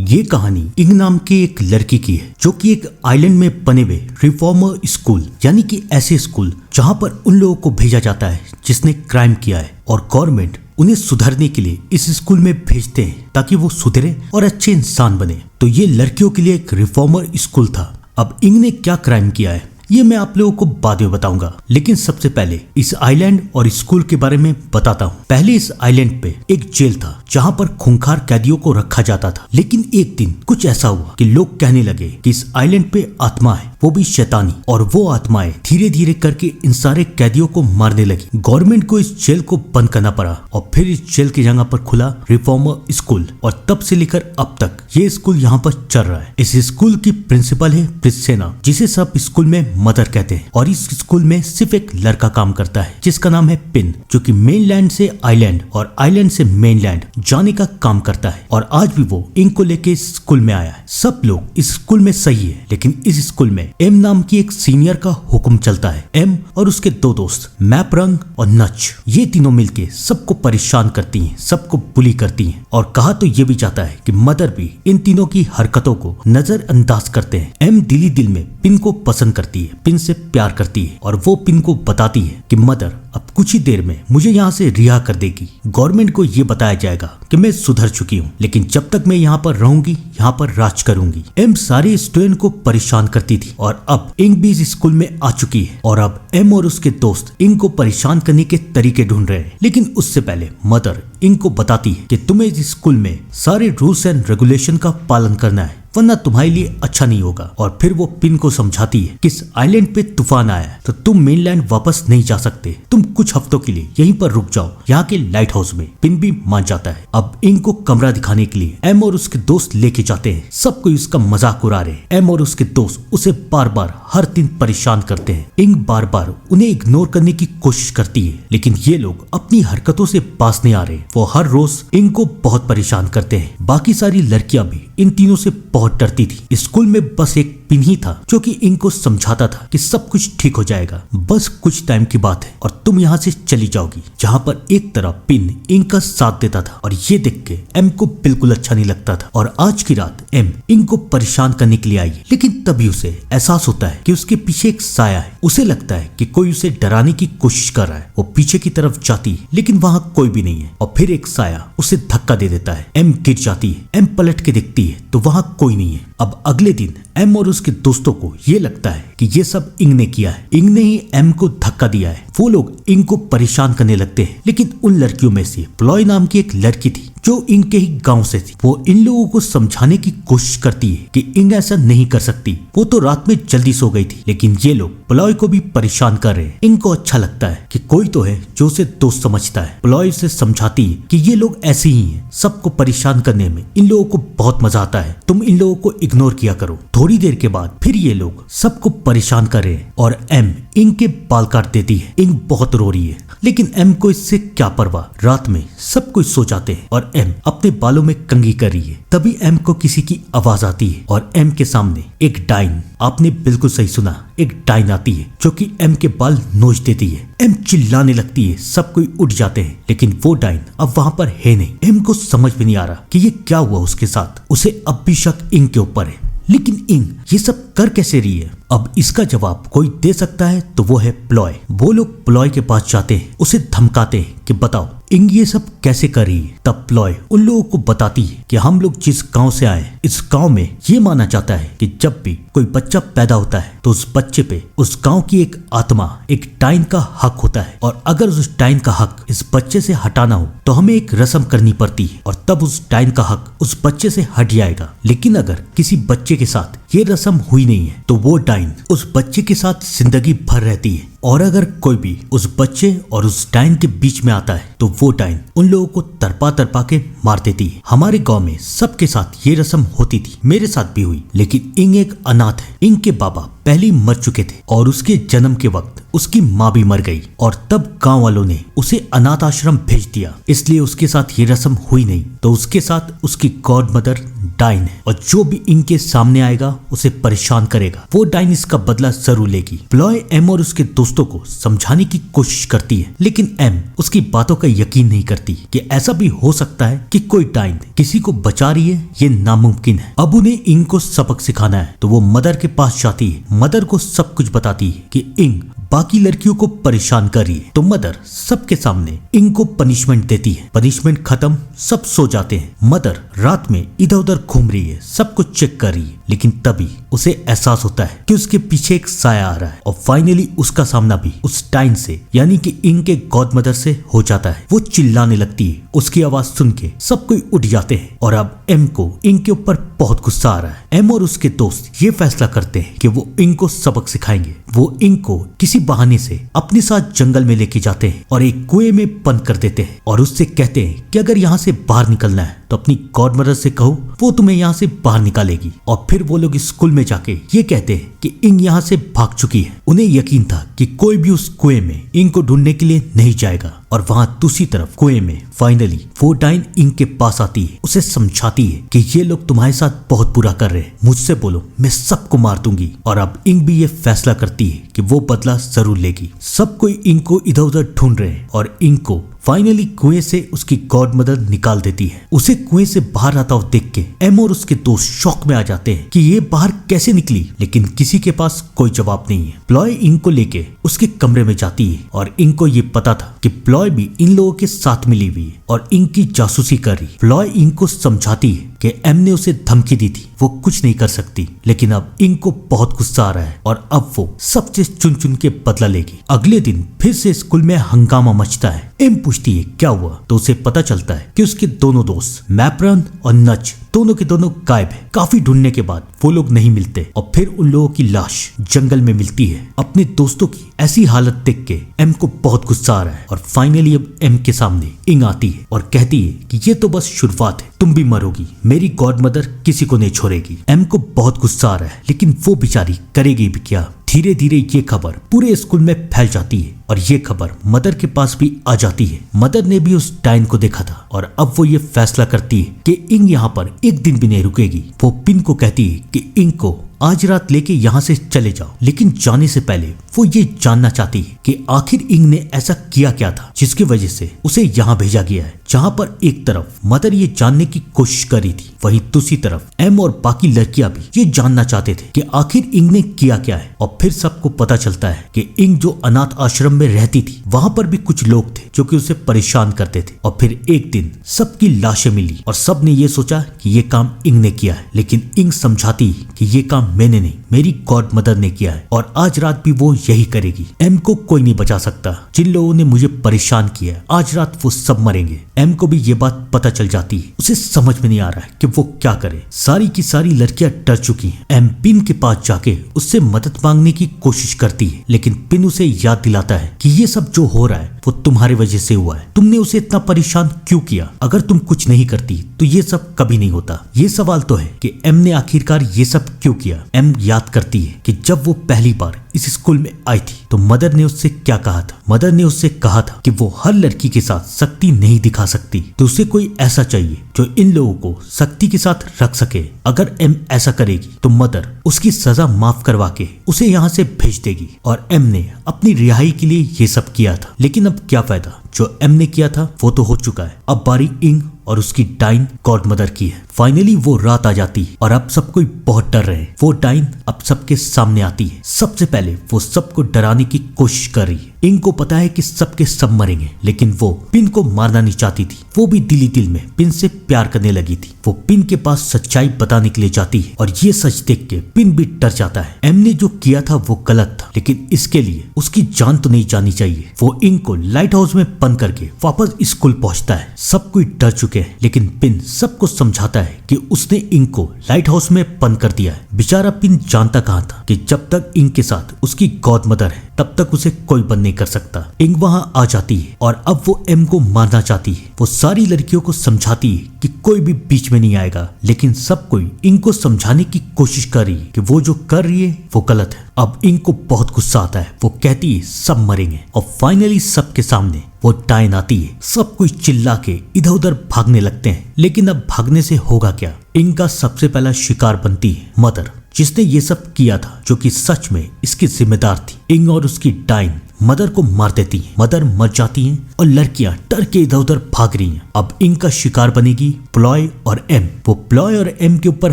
ये कहानी इंग नाम की एक लड़की की है जो कि एक आइलैंड में बने हुए रिफॉर्मर स्कूल यानी कि ऐसे स्कूल जहां पर उन लोगों को भेजा जाता है जिसने क्राइम किया है और गवर्नमेंट उन्हें सुधारने के लिए इस स्कूल में भेजते हैं ताकि वो सुधरे और अच्छे इंसान बने। तो ये लड़कियों के लिए एक रिफॉर्मर स्कूल था। अब इंग ने क्या क्राइम किया है ये मैं आप लोगों को बाद में बताऊंगा, लेकिन सबसे पहले इस आइलैंड और स्कूल के बारे में बताता हूँ। पहले इस आइलैंड पे एक जेल था जहाँ पर खूंखार कैदियों को रखा जाता था, लेकिन एक दिन कुछ ऐसा हुआ कि लोग कहने लगे कि इस आइलैंड पे आत्मा है, वो भी शैतानी, और वो आत्माएं धीरे धीरे करके इन सारे कैदियों को मारने लगी। गवर्नमेंट को इस जेल को बंद करना पड़ा और फिर इस जेल की जगह पर खुला रिफॉर्मर स्कूल, और तब से लेकर अब तक ये स्कूल यहाँ पर चल रहा है। इस स्कूल की प्रिंसिपल है प्रिसेना, जिसे सब स्कूल में मदर कहते हैं, और इस स्कूल में सिर्फ एक लड़का काम करता है जिसका नाम है पिन, जो कि मेनलैंड से आइलैंड और आइलैंड से मेनलैंड जाने का काम करता है। और आज भी वो इंग को लेके इस स्कूल में आया है। सब लोग इस स्कूल में सही है, लेकिन इस स्कूल में एम नाम की एक सीनियर का हुक्म चलता है। एम और उसके दो दोस्त मैपरंग और नच, ये तीनों मिलके सबको परेशान करती हैं, सबको बुली करती हैं, और कहा तो ये भी जाता है कि मदर भी इन तीनों की हरकतों को नजरअंदाज करते हैं। एम दिली दिल में पिन को पसंद करती है, पिन से प्यार करती है, और वो पिन को बताती है कि मदर अब कुछ ही देर में मुझे यहाँ से रिहा कर देगी। गवर्नमेंट को ये बताया जाएगा कि मैं सुधर चुकी हूँ, लेकिन जब तक मैं यहाँ पर रहूंगी यहाँ पर राज करूंगी। एम सारे स्टूडेंट को परेशान करती थी, और अब इंग भी इस स्कूल में आ चुकी है, और अब एम और उसके दोस्त इंग को परेशान करने के तरीके ढूंढ रहे हैं। लेकिन उससे पहले मदर इंग को बताती है कि तुम्हें इस स्कूल में सारे रूल्स एंड रेगुलेशन का पालन करना है, वरना तुम्हारे लिए अच्छा नहीं होगा। और फिर वो पिन को समझाती है कि इस आइलैंड पे तूफान आया है तो तुम मेनलैंड वापस नहीं जा सकते, तुम कुछ हफ्तों के लिए यहीं पर रुक जाओ यहाँ के लाइट हाउस में। पिन भी मान जाता है। अब इंग को कमरा दिखाने के लिए एम और उसके दोस्त लेके जाते हैं। सब कोई उसका मजाक उड़ा रहे हैं। एम और उसके दोस्त उसे बार बार हर दिन परेशान करते हैं। इंग बार बार उन्हें इग्नोर करने की कोशिश करती है, लेकिन ये लोग अपनी हरकतों से पास नहीं आ रहे। वो हर रोज इंग को बहुत परेशान करते हैं। बाकी सारी लड़कियां भी इन तीनों से बहुत डरती थी। स्कूल में बस एक पिन ही था जो कि इंग को समझाता था कि सब कुछ ठीक हो जाएगा, बस कुछ टाइम की बात है और तुम यहाँ से चली जाओगी। जहाँ पर एक तरफ पिन इंग का साथ देता था, और ये देख के एम को बिल्कुल अच्छा नहीं लगता था। और आज की रात एम इंग को परेशान करने के लिए आई, लेकिन तभी उसे एहसास होता है कि उसके पीछे एक साया है। उसे लगता है कि कोई उसे डराने की कोशिश कर रहा है। वो पीछे की तरफ जाती है, लेकिन वहाँ कोई भी नहीं है, और फिर एक साया उसे धक्का दे देता है। एम गिर जाती है। एम पलट के देखती है तो वहाँ कोई नहीं है। अब अगले दिन एम और उसके दोस्तों को ये लगता है कि ये सब इंग ने किया है, इंग ने ही एम को धक्का दिया है। वो लोग इंग को परेशान करने लगते हैं, लेकिन उन लड़कियों में से प्लॉय नाम की एक लड़की थी जो इंग के ही गांव से थी। वो इन लोगों को समझाने की कोशिश करती है कि इंग ऐसा नहीं कर सकती, वो तो रात में जल्दी सो गई थी। लेकिन ये लोग प्लॉय को भी परेशान कर रहे हैं। इंग को अच्छा लगता है कि कोई तो है जो उसे दोस्त समझता है। प्लॉय से समझाती है कि ये लोग ऐसे ही हैं, सबको परेशान करने में इन लोगों को बहुत मजा आता है, तुम इन लोगों को इग्नोर किया करो। थोड़ी देर के बाद फिर ये लोग सबको परेशान कर रहे हैं, और एम इंग के बाल काट देती है। इंग बहुत रो रही है, लेकिन एम को इससे क्या परवाह। रात में सब कुछ सो जाते हैं और एम अपने बालों में कंघी कर रही है। तभी एम को किसी की आवाज आती है, और एम के सामने एक डाइन, आपने बिल्कुल सही सुना, एक डाइन आती है जो कि एम के बाल नोच देती है। एम चिल्लाने लगती है, सब कोई उठ जाते हैं, लेकिन वो डाइन अब वहाँ पर है नहीं। एम को समझ में नहीं आ रहा कि ये क्या हुआ उसके साथ। उसे अब भी शक इंग के ऊपर है, लेकिन इंग ये सब कर कैसे रही है। अब इसका जवाब कोई दे सकता है तो वो है प्लॉय। वो लोग प्लॉय के पास जाते हैं, उसे धमकाते हैं कि बताओ इंग ये सब कैसे कर रही है। तब प्लॉय उन लोगों को बताती है कि हम लोग जिस गांव से आए, इस गांव में ये माना जाता है कि जब भी कोई बच्चा पैदा होता है तो उस बच्चे पे उस गांव की एक आत्मा, एक डाइन का हक होता है, और अगर उस डाइन का हक इस बच्चे से हटाना हो तो हमें एक रस्म करनी पड़ती है, और तब उस डाइन का हक उस बच्चे से हट जाएगा। लेकिन अगर किसी बच्चे के साथ ये रस्म हुई नहीं है तो वो डाइन उस बच्चे के साथ जिंदगी भर रहती है, और अगर कोई भी उस बच्चे और उस डाइन के बीच में आता है तो वो डाइन उन लोगों को तरपा तरपा के मार देती है। हमारे गांव में सबके साथ ये रस्म होती थी, मेरे साथ भी हुई, लेकिन इंग एक अनाथ है। इंग के बाबा पहले ही मर चुके थे और उसके जन्म के वक्त उसकी माँ भी मर गई और तब गांव वालों ने उसे अनाथ आश्रम भेज दिया, इसलिए उसके साथ ये रस्म हुई नहीं। तो उसके साथ उसकी गॉड मदर डाइन है और जो भी इनके सामने आएगा उसे परेशान करेगा, वो डाइन इसका बदला जरूर लेगी। प्लॉय एम और उसके दोस्तों को समझाने की कोशिश करती है, लेकिन एम उसकी बातों का यकीन नहीं करती कि ऐसा भी हो सकता है कि कोई डाइन किसी को बचा रही है, ये नामुमकिन है। अब उन्हें इंग को सबक सिखाना है, तो वो मदर के पास जाती है। मदर को सब कुछ बताती है कि इंग बाकी लड़कियों को परेशान कर रही है। तो मदर सबके सामने इंग को पनिशमेंट देती है। पनिशमेंट खत्म, सब सो जाते हैं। मदर रात में इधर उधर घूम रही है, सब कुछ चेक कर रही है, लेकिन तभी उसे एहसास होता है कि उसके पीछे एक साया आ रहा है और फाइनली उसका सामना भी उस डाइन से यानी कि इंग के गॉड मदर से हो जाता है। वो चिल्लाने लगती है, उसकी आवाज सुन के सब कोई उठ जाते हैं और अब एम को इंग के ऊपर बहुत गुस्सा आ रहा है। एम और उसके दोस्त ये फैसला करते हैं कि वो इंग को सबक सिखाएंगे। वो इंग को किसी बहाने से अपने साथ जंगल में लेके जाते हैं और एक कुएं में बंद कर देते हैं और उससे कहते हैं कि अगर यहाँ से बाहर निकलना है तो अपनी गॉड मदर से कहो, वो तुम्हें यहाँ से बाहर निकालेगी। और फिर वो लोग स्कूल में जाके ये कहते हैं कि इंग यहाँ से भाग चुकी है। उन्हें यकीन था कि कोई भी उस कुएं में इंग को ढूंढने के लिए नहीं जाएगा और वहां दूसरी तरफ कुएं में फाइनली वो डाइन इंग के पास आती है, उसे समझाती है कि ये लोग तुम्हारे साथ बहुत बुरा कर रहे हैं, मुझसे बोलो, मैं सबको मार दूंगी। और अब इंग भी ये फैसला करती है कि वो बदला जरूर लेगी। सब कोई इंग को इधर उधर ढूंढ रहे हैं और इंग को फाइनली कुएं से उसकी गॉड मदर निकाल देती है। उसे कुएं से बाहर आता हुआ देख के एम और उसके दोस्त शॉक में आ जाते हैं कि ये बाहर कैसे निकली, लेकिन किसी के पास कोई जवाब नहीं है। प्लॉय इंग को लेके उसके कमरे में जाती है और इंग को ये पता था कि प्लॉय भी इन लोगों के साथ मिली हुई है और इंग की जासूसी कर रही। प्लॉय इंग को समझाती है कि एम ने उसे धमकी दी थी, वो कुछ नहीं कर सकती, लेकिन अब इंग को बहुत गुस्सा आ रहा है और अब वो सब चीज चुन चुन के बदला लेगी। अगले दिन फिर से स्कूल में हंगामा मचता है। एम पूछती है क्या हुआ, तो उसे पता चलता है कि उसके दोनों दोस्त मैप्रन और नच दोनों के दोनों गायब है। काफी ढूंढने के बाद वो लोग नहीं मिलते और फिर उन लोगों की लाश जंगल में मिलती है। अपने दोस्तों की ऐसी हालत देख के एम को बहुत गुस्सा आ रहा है और फाइनली अब एम के सामने इंग आती है और कहती है कि ये तो बस शुरुआत है, तुम भी मरोगी, मेरी गॉड मदर किसी को नहीं छोड़ेगी। एम को बहुत गुस्सा आ रहा है, लेकिन वो बेचारी करेगी भी क्या। धीरे धीरे ये खबर पूरे स्कूल में फैल जाती है और ये खबर मदर के पास भी आ जाती है। मदर ने भी उस डाइन को देखा था और अब वो ये फैसला करती है कि इंग यहाँ पर एक दिन भी नहीं रुकेगी। वो पिन को कहती है कि इंग को आज रात लेके यहाँ से चले जाओ, लेकिन जाने से पहले वो ये जानना चाहती है कि आखिर इंग ने ऐसा किया क्या था जिसकी वजह से उसे यहाँ भेजा गया है। जहाँ पर एक तरफ मदर ये जानने की कोशिश कर रही थी, वहीं दूसरी तरफ एम और बाकी लड़कियां भी ये जानना चाहते थे कि आखिर इंग ने किया क्या है। और फिर सबको पता चलता है कि इंग जो अनाथ आश्रम में रहती थी वहां पर भी कुछ लोग थे जो कि उसे परेशान करते थे। और फिर एक दिन सबकी लाशें मिली और सब ने ये सोचा कि ये काम इंग ने किया है, लेकिन इंग समझाती कि ये काम मैंने नहीं, मेरी गॉड मदर ने किया है और आज रात भी वो यही करेगी। एम को कोई नहीं बचा सकता, जिन लोगों ने मुझे परेशान किया है आज रात वो सब मरेंगे। एम को भी ये बात पता चल जाती है, उसे समझ में नहीं आ रहा है कि वो क्या करे। सारी की सारी लड़कियां डर चुकी हैं। एम पिन के पास जाके उससे मदद मांगने की कोशिश करती है, लेकिन पिन उसे याद दिलाता है कि ये सब जो हो रहा है वो तुम्हारी वजह से हुआ है, तुमने उसे इतना परेशान क्यों किया, अगर तुम कुछ नहीं करती तो ये सब कभी नहीं होता। ये सवाल तो है कि एम ने आखिरकार ये सब क्यों किया। एम याद करती है कि जब वो पहली बार इस स्कूल में आई थी तो मदर ने उससे क्या कहा था। मदर ने उससे कहा था कि वो हर लड़की के साथ सख्ती नहीं दिखा सकती, तो उसे कोई ऐसा चाहिए जो इन लोगों को सख्ती के साथ रख सके। अगर एम ऐसा करेगी तो मदर उसकी सजा माफ करवा के उसे यहाँ से भेज देगी। और एम ने अपनी रिहाई के लिए ये सब किया था, लेकिन अब क्या फायदा, जो एम ने किया था वो तो हो चुका है। अब बारी इंग और उसकी डाइन गॉड मदर की है। फाइनली वो रात आ जाती है और अब सब कोई बहुत डर रहे हैं। वो डाइन अब सबके सामने आती है। सबसे पहले वो सबको डराने की कोशिश कर रही है। इंग को पता है कि सबके सब मरेंगे, लेकिन वो पिन को मारना नहीं चाहती थी। वो भी दिली दिल में पिन से प्यार करने लगी थी। वो पिन के पास सच्चाई बताने के लिए जाती है और ये सच देख के पिन भी डर जाता है। एम ने जो किया था वो गलत था, लेकिन इसके लिए उसकी जान तो नहीं जानी चाहिए। वो इंग को लाइट हाउस में बंद करके वापस स्कूल पहुंचता है। सब कोई डर चुके चुके हैं, लेकिन पिन सबको समझाता है कि उसने इंग को लाइट हाउस में बंद कर दिया है। बेचारा पिन जानता कहाँ था कि जब तक इंग के साथ उसकी गॉड मदर है तब तक उसे कोई बंद नहीं कर सकता। इंग वहां आ जाती है और अब वो एम को मारना चाहती है। वो सारी लड़कियों को समझाती है कि कोई भी बीच में नहीं आएगा, लेकिन सब कोई इंग को समझाने की कोशिश कर रही है कि वो जो कर रही है वो गलत है। अब इंग को बहुत गुस्सा आता है। वो कहती है सब मरेंगे और फाइनली सबके सामने वो डायन आती है। सब कोई चिल्ला के इधर उधर भागने लगते हैं, लेकिन अब भागने से होगा क्या। इंग का सबसे पहला शिकार बनती है मदर, जिसने ये सब किया था, जो कि सच में इसकी जिम्मेदार थी। इंग और उसकी डाइन मदर को मार देती है। मदर मर जाती हैं और लड़कियां डर के इधर उधर भाग रही हैं। अब इंग का शिकार बनेगी प्लॉय और एम। वो प्लॉय और एम के ऊपर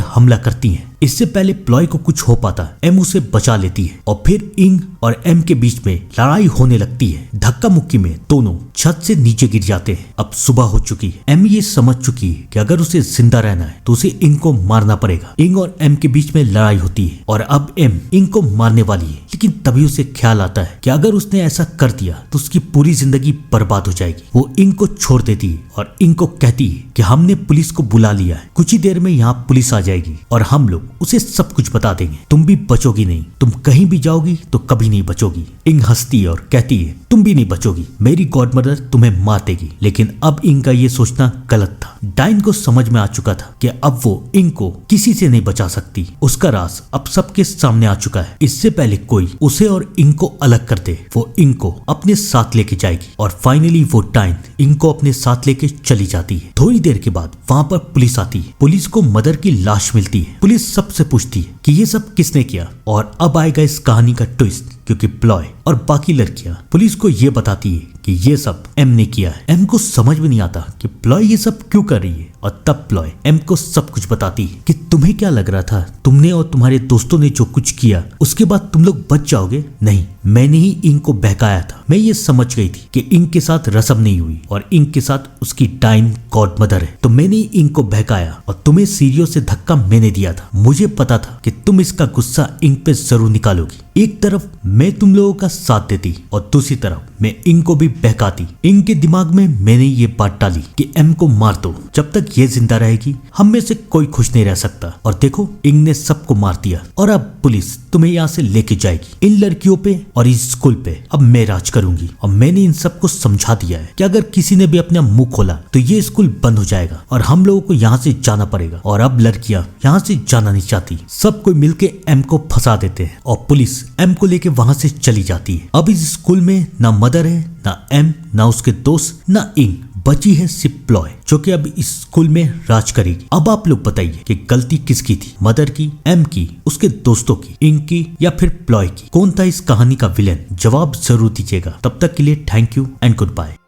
हमला करती हैं। इससे पहले प्लॉय को कुछ हो पाता, एम उसे बचा लेती है और फिर इंग और एम के बीच में लड़ाई होने लगती है। धक्का मुक्की में दोनों छत से नीचे गिर जाते हैं। अब सुबह हो चुकी है। एम ये समझ चुकी है कि अगर उसे जिंदा रहना है तो उसे इंग को मारना पड़ेगा। इंग और एम के बीच में लड़ाई होती है और अब एम इंग को मारने वाली है, लेकिन तभी उसे ख्याल आता है कि अगर उसने ऐसा कर दिया तो उसकी पूरी जिंदगी बर्बाद हो जाएगी। वो इंग को छोड़ देती है और इंग को कहती है कि हमने पुलिस को बुला लिया है, कुछ ही देर में यहाँ पुलिस आ जाएगी और हम लोग उसे सब कुछ बता देंगे। तुम भी बचोगी नहीं, तुम कहीं भी जाओगी तो कभी नहीं बचोगी। इंग हंसती है और कहती है तुम भी नहीं बचोगी, मेरी गॉडमदर तुम्हें मार देगी। लेकिन अब इंग का ये सोचना गलत था। डाइन को समझ में आ चुका था कि अब वो इंग को किसी से नहीं बचा सकती। उसका राज अब सबके सामने आ चुका है। इससे पहले कोई उसे और इंग को अलग कर दे, वो इंग को अपने साथ लेके जाएगी। और फाइनली वो डाइन इंग को अपने साथ लेके चली जाती है। थोड़ी देर के बाद वहाँ पर पुलिस आती है। पुलिस को मदर की लाश मिलती है। पुलिस सबसे पूछती है कि ये सब किसने किया। और अब आएगा इस कहानी का ट्विस्ट, क्योंकि प्लॉय और बाकी लड़कियां पुलिस को ये बताती है कि ये सब एम ने किया है। एम को समझ में नहीं आता कि प्लॉय ये सब क्यों कर रही है और तब प्लॉय एम को सब कुछ बताती है कि तुम्हें क्या लग रहा था, तुमने और तुम्हारे दोस्तों ने जो कुछ किया उसके बाद तुम लोग बच जाओगे? नहीं, मैंने ही इंग को बहकाया था। मैं ये समझ गई थी कि इंग के साथ रसम नहीं हुई और इंग के साथ उसकी डाइन गॉड मदर है, तो मैंने ही इंग को बहकाया और तुम्हें सीढ़ियों से धक्का मैंने दिया था। मुझे पता था कि तुम इसका गुस्सा इंग पे जरूर निकालोगी। एक तरफ मैं तुम लोगों का साथ देती और दूसरी तरफ मैं इंग को भी बहकाती। इंग के दिमाग में मैंने ये बात डाली कि एम को मार दो, जब तक ये जिंदा रहेगी हम में से कोई खुश नहीं रह सकता। और देखो इंग ने सबको मार दिया और अब पुलिस तुम्हें यहाँ से लेके जाएगी। इन लड़कियों पे और इस स्कूल पे अब मैं राज करूंगी और मैंने इन सबको समझा दिया है कि अगर किसी ने भी अपना मुंह खोला तो ये स्कूल बंद हो जाएगा और हम लोगों को यहाँ से जाना पड़ेगा। और अब लड़कियां यहाँ से जाना नहीं चाहती। सब कोई मिलके एम को फंसा देते हैं और पुलिस एम को लेके वहां से चली जाती है। अब इस स्कूल में ना मदर है, ना एम, ना उसके दोस्त, ना इंग। बची है सिर्फ प्लॉय, जो कि अब इस स्कूल में राज करेगी। अब आप लोग बताइए कि गलती किसकी थी, मदर की, एम की, उसके दोस्तों की, इंग की या फिर प्लॉय की? कौन था इस कहानी का विलेन? जवाब जरूर दीजिएगा। तब तक के लिए thank you and good bye.